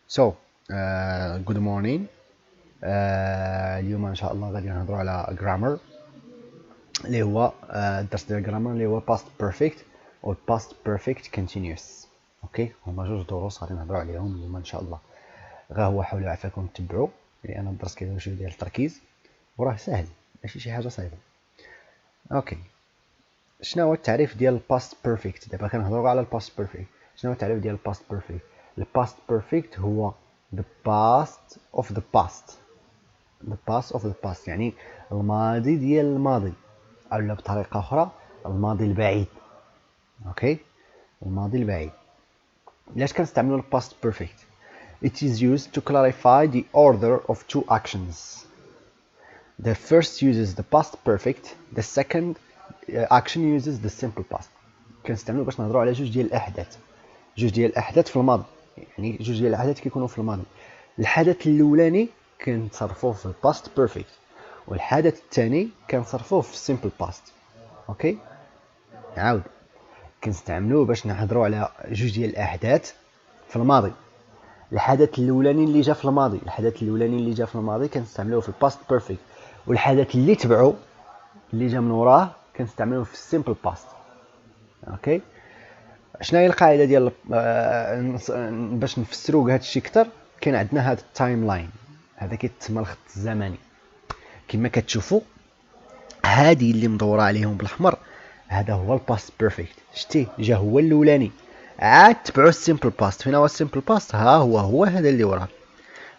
So, good morning. اليوم ان شاء الله غادي نهضروا على grammar اللي هو الدرس ديال grammar اللي هو past perfect و past perfect continuous. اوكي، هما جوج دروس غادي نهضروا عليهم اليوم ان شاء الله. غا هو حاولوا عافاكم تتبعوا لان الدرس كيدير شويه ديال التركيز وراه سهل ماشي شي حاجه صعيبه. اوكي، شنو هو التعريف ديال past perfect؟ دابا كنهضروا على past perfect. شنو هو التعريف ديال past perfect؟ past perfect هو the past of the past. the past of the past يعني الماضي ديال الماضي، او بطريقه اخرى الماضي البعيد. اوكي، الماضي البعيد. علاش كنستعملوا past perfect؟ it is used to clarify the order of two actions. The first uses the past perfect, the second action uses the simple past. كنستعملوا باش نهضروا على جوج ديال الاحداث، جوج ديال الاحداث في الماضي. يعني جوج ديال الاحداث كيكونوا في الماضي. الحدث الاولاني كنتصرفوه في الباست بيرفكت، والحدث الثاني كنصرفوه في السيمبل باست. اوكي، عاود كنستعملوه باش نهضروا على جوج ديال الاحداث في الماضي. الحدث الاولاني اللي جا في الماضي، كنستعملوه في الباست بيرفكت، والحدث اللي تبعو اللي جا من وراه كنستعملوه في السيمبل باست. اوكي، شنو هي القاعده ديال باش نفسروا هذا الشيء اكثر؟ كاين عندنا هذا التايم لاين، هذا كيتسمى الخط الزمني. كما كتشوفوا هادي اللي مدوره عليهم بالاحمر هذا هو الباست بيرفكت. شتي جا هو الاولاني، عاد تبعوا السيمبل باست. فين هو السيمبل باست؟ ها هو هذا اللي وراه.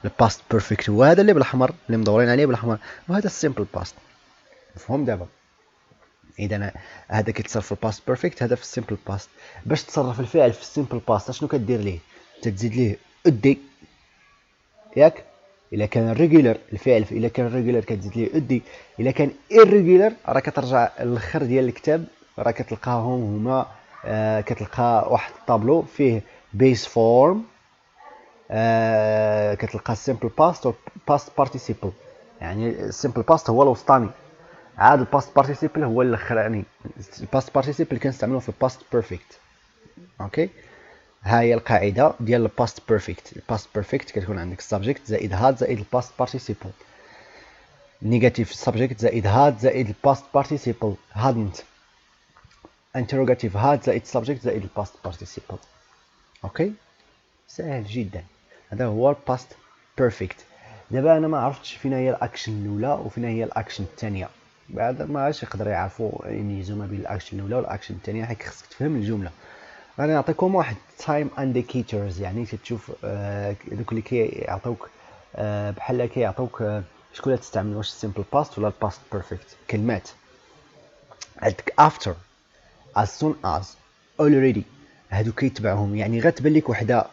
الباست بيرفكت هو هذا اللي بالاحمر اللي مدورين عليه بالاحمر، وهذا السيمبل باست. مفهوم دابا؟ اذا هذا كيتصرف في الباست بيرفكت، هذا في السيمبل باست. باش تصرف الفعل في السيمبل باست شنو كدير ليه؟ تزيد ليه ادي، ياك؟ الا كان ريجولار الفعل، الا كان ريجولار كتزيد ليه ادي، الا كان irregular راه كترجع للاخر ديال الكتاب، راه كتلقاهم هما كتلقى واحد الطابلو فيه بيس فورم، كتلقى simple past و past participle. يعني simple past هو الوسطاني، عاد الباست بارتيسيبل هو الاخراني. الباست بارتيسيبل كنستعملوه في الباست بيرفكت. اوكي، ها هي القاعده ديال الباست بيرفكت. الباست بيرفكت كتكون عندك السبجكت زائد هاد زائد الباست بارتيسيبل، نيجاتيف سبجكت زائد هاد زائد الباست بارتيسيبل hadn't، انتروغاتيف هاد زائد سبجكت زائد الباست بارتيسيبل. اوكي، سهل جدا. هذا هو الباست بيرفكت. دابا انا ما عرفتش فين هي الاكشن الاولى وفين هي الاكشن الثانيه. بعد ما عادش يقدر يعرفوا يميزوا ما بين الاكشن الاولى والاكشن الثانيه، حيت خصك تفهم الجمله. غادي نعطيكم واحد تايم انديكيتورز، يعني تشوف دوك اللي كيعطيوك بحال كيعطيوك شكون اللي تستعمل، واش السيمبل باست ولا الباست بيرفكت. كلمات عندك after، as soon as، already، هادو كيتبعهم. يعني غتبان لك وحده،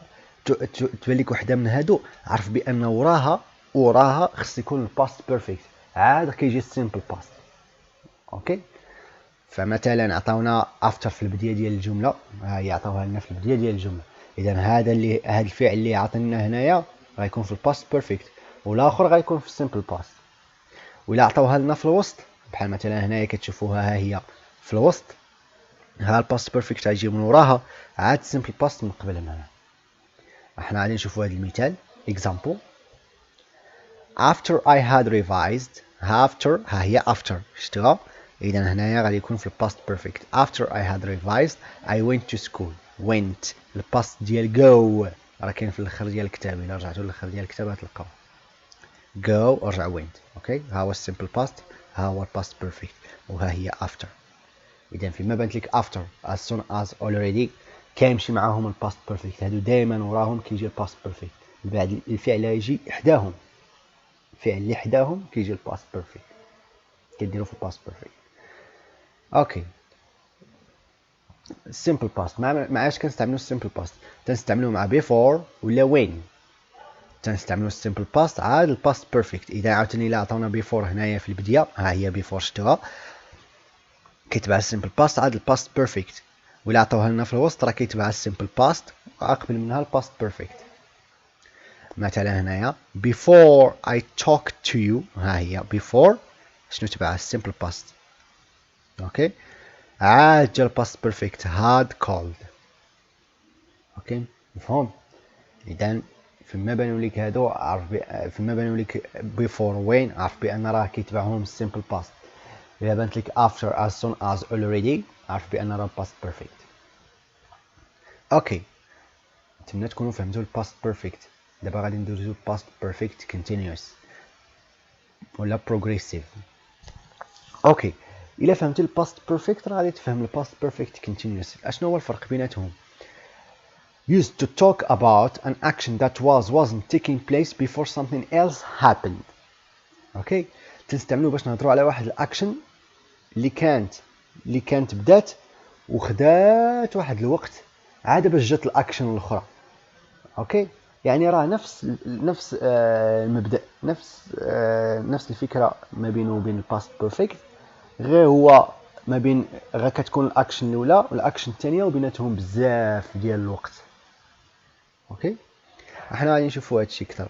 تبان لك وحده من هادو، عرف بان وراها خص يكون الباست بيرفكت، عاد كيجي السيمبل باست. اوكي، فمثلا عطاونا افتر في البدايه ديال الجمله، ها هي عطاوها لنا في البدايه ديال الجمله. اذا هذا الفعل اللي عطينا هنايا غيكون في الباست بيرفكت، والاخر غيكون في السيمبل باست. ولا عطاوها لنا في الوسط، بحال مثلا هنايا كتشوفوها ها هي في الوسط، ها الباست بيرفكت غيجي من وراها، عاد السيمبل باست من قبل منها. احنا غادي نشوفوا هذا المثال example. after I had revised، after ها هي after شتوها. اذا هنايا غادي يكون في الباست بيرفكت. after I had revised I went to school. went الباست ديال go راه كاين في الاخر ديال الكتاب، الا رجعتوا للاخر ديال الكتاب غتلقاو go ورجع went. اوكي، ها هو السيمبل باست، ها هو الباست بيرفكت، وها هي after. اذا فيما بانت لك after as soon as already كيمشي معاهم الباست بيرفكت، هادو دائما وراهم كيجي الباست بيرفكت. بعد الفعل يجي حداهم، الفعل اللي حداهم كيجي الباست بيرفكت، كيديروا في الباست بيرفكت. اوكي، السيمبل باست ما عادش كنستعملوا السيمبل باست، تنستعملوه مع بيفور ولا وين. تنستعملوا السيمبل باست عاد الباست بيرفكت. اذا عاوتاني الا عطاونا بيفور هنايا في البدايه، ها هي بيفور شتوها، كيتبع السيمبل باست عاد الباست بيرفكت. ولا عطاوها لنا في الوسط راه كيتبع السيمبل باست وعقب منها الباست بيرفكت. مثلا هنايا before I talk to you، ها هي before شنو تبع السيمبل باست. اوكي، عاد جا الباست بيرفكت had called. اوكي، مفهوم؟ اذا فيما بانوا لك هادو عرف فيما بانوا لك before وين عرف بان راه كيتبعهم simple past. الا بانت لك after as soon as already عرف بان راه past perfect. اوكي نتمنى تكونوا فهمتوا ال past perfect. دابا غادي ندوزو past perfect continuous ولا progressive. اوكي الا فهمتي ال past perfect راه غادي تفهم ال past perfect continuous. اشنو هو الفرق بيناتهم؟ used to talk about an action that wasn't taking place before something else happened. اوكي تنستعملوه باش نهضروا على واحد الاكشن اللي كانت بدات وخدات واحد الوقت عاد باش جات الاكشن الاخرى. اوكي يعني راه نفس المبدا، نفس الفكره ما بينه وبين الباست بيرفكت، غير هو ما بين غير كتكون الاكشن الاولى والاكشن الثانيه وبيناتهم بزاف ديال الوقت. اوكي احنا غادي نشوفوا هادشي اكثر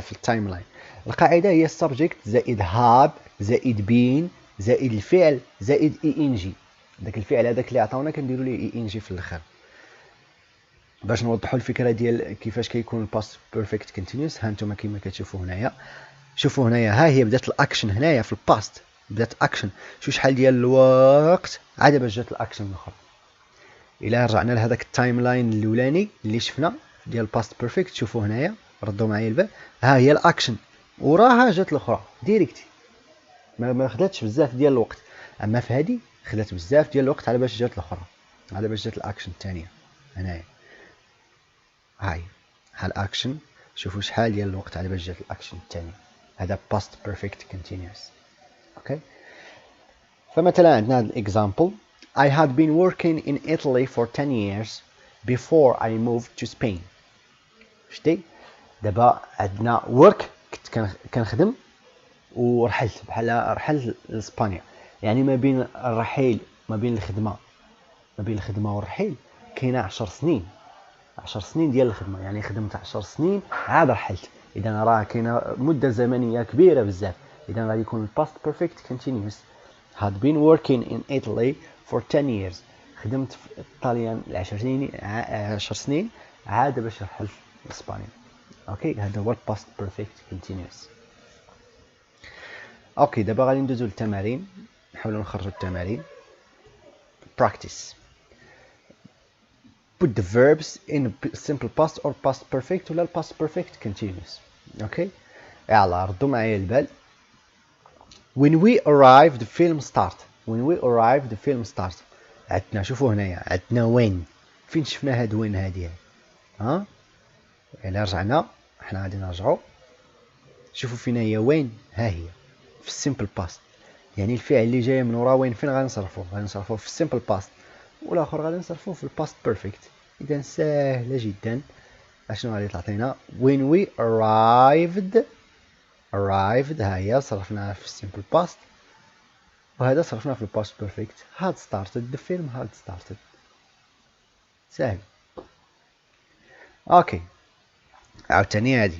في التايم لاين. القاعده هي subject زائد had زائد been زائد الفعل زائد ing. داك الفعل هذاك اللي عطاونا كنديروا ليه ing في الاخر باش نوضحوا الفكره ديال كيفاش كيكون الباست بيرفكت كونتينيوس. ها انتم كما كتشوفوا هنايا، شوفوا هنايا ها هي بدات الاكشن هنايا في الباست، بدات اكشن شحال ديال الوقت عاد باش جات الاكشن الاخرى. الا رجعنا لهذاك التايم لاين الاولاني اللي شفنا ديال الباست بيرفكت، شوفوا هنايا ردوا معايا البال، ها هي الاكشن وراها جات الاخرى ديريكتي، ما خداتش بزاف ديال الوقت. اما في هذه خدات بزاف ديال الوقت على باش جات الاخرى، على باش جات الاكشن الثانيه. هنايا هاي الاكشن، شوفوا شحال ديال الوقت على باش جات الاكشن الثانيه. هذا past perfect continuous. اوكي فمثلا عندنا هذا الاكزامبل I had been working in Italy for 10 years before I moved to Spain. شتي دابا عندنا work كنت كنخدم ورحلت، بحال رحلت لاسبانيا. يعني ما بين الرحيل ما بين الخدمه والرحيل كاينه 10 سنين، 10 سنين ديال الخدمه. يعني خدمت 10 سنين عاد رحلت، اذا راه كاينه مده زمنيه كبيره بزاف. اذا غادي يكون past perfect continuous had been working in Italy for 10 years. خدمت في الطاليان 10 سنين عاد باش رحلت لاسبانيا. اوكي هذا هو past perfect continuous. اوكي دابا غادي ندوزو للتمارين، نحاولوا نخرجوا التمارين. practice put the verbs in simple past or past perfect ولا past perfect continuous. اوكي يلا ردوا معايا البال. when we arrive the film start. when we arrive the film start. عندنا شوفوا هنايا عندنا وين، فين شفنا هاد وين هادي؟ ها الا رجعنا حنا غادي نرجعوا، شوفوا فين هي وين، ها هي في السيمبل باست. يعني الفعل اللي جاي من ورا وين فين غنصرفوه؟ غنصرفوه في السيمبل باست، والاخر غادي نصرفوه في الباست بيرفكت. اذا سهله جدا. اشنو غادي تعطينا؟ when we arrived ها هي صرفناها في السيمبل باست، وهذا صرفناه في الباست بيرفكت. had started the film had started. سهل. اوكي عاوتاني هادي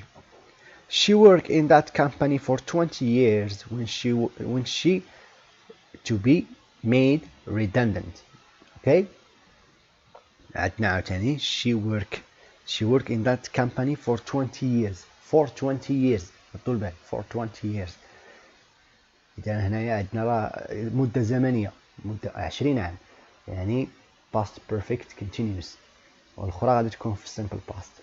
she worked in that company for 20 years when she to be made redundant. okay عندنا عاوتاني she worked in that company for 20 years. for 20 years ردوا البال for 20 years. إذا هنايا عندنا راه مدة زمنية، مدة 20 عام، يعني past perfect continuous. والأخرى غادي تكون في simple past.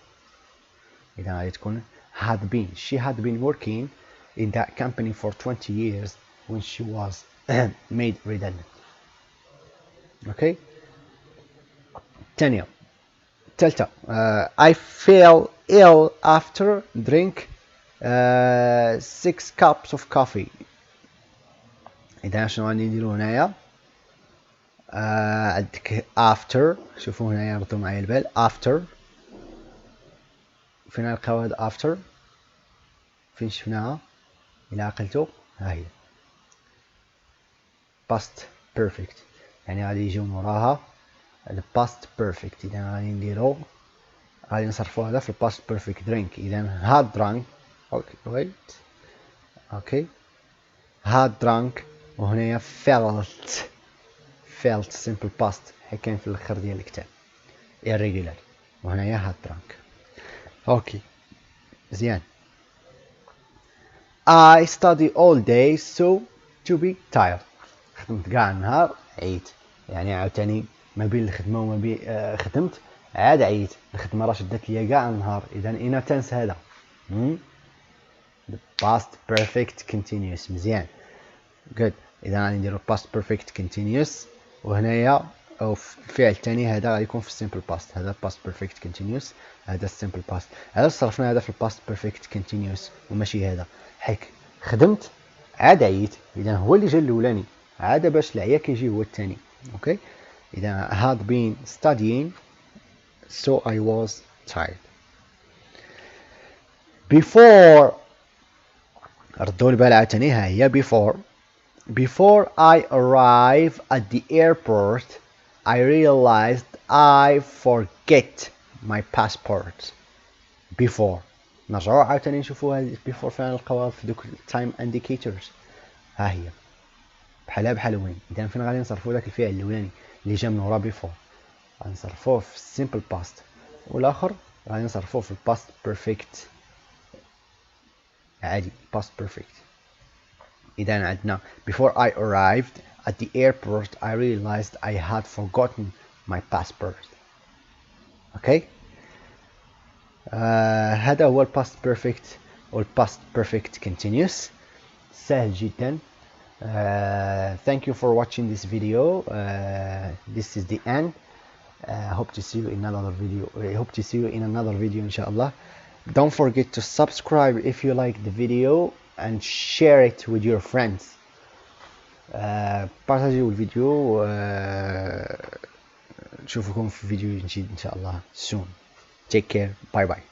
إذا غادي تكون had been. she had been working in that company for 20 years when she was made redundant. okay الثالثة I fell ill after drink 6 cups of coffee. إذا شنو غادي نديرو هنايا؟ عندك after، شوفوا هنايا ردوا معايا البال after. فين نلقاو هاد after؟ فين شفناها؟ إلا عقلتو ها هي past perfect، يعني غادي يجيو وراها past perfect. إذا غادي نديرو غادي نصرفو هذا في past perfect drink. إذا had drunk. اوكي wait اوكي had drunk، وهنايا felt simple past حيت كاين في الاخر ديال الكتاب irregular، وهنايا had drunk. اوكي مزيان. I study all day so to be tired. خدمت كاع النهار عييت، يعني عاوتاني ما بين الخدمة وما بين خدمت عاد عييت، الخدمة راه شدات ليا كاع النهار، إذا إنا تنس هذا the past perfect continuous. مزيان good. إذا غادي نديرو past perfect continuous، وهنايا أو في الفعل الثاني هذا غادي يكون في simple past، هذا past perfect continuous، هذا simple past. هذا صرفنا هذا في past perfect continuous وماشي هذا، حيت خدمت عاد عييت، إذا هو اللي جا الأولاني، عاد باش العيا كيجي هو الثاني. أوكي إذا had been studying so I was tired. before ردوا البال عاوتاني، ها هي before I arrive at the airport I realized I forget my passport. before نرجعوا عاوتاني نشوفوا هذه before فين نلقاوها في دوك time indicators، ها هي بحال وين. اذا فين غادي نصرفوا داك الفعل الاولاني اللي جا من ورا before، غادي نصرفوه في simple past، والاخر غادي نصرفوه في past perfect عادي past perfect. إذا عندنا before I arrived at the airport I realized I had forgotten my passport. okay هذا هو past perfect أو past perfect continuous، سهل جدا. Thank you for watching this video. This is the end. Hope to see you in another video. I hope to see you in another video inshallah. Don't forget to subscribe if you like the video and share it with your friends. بارتاجيو الفيديو، نشوفكم في فيديو جديد ان شاء الله soon. Take care. Bye bye.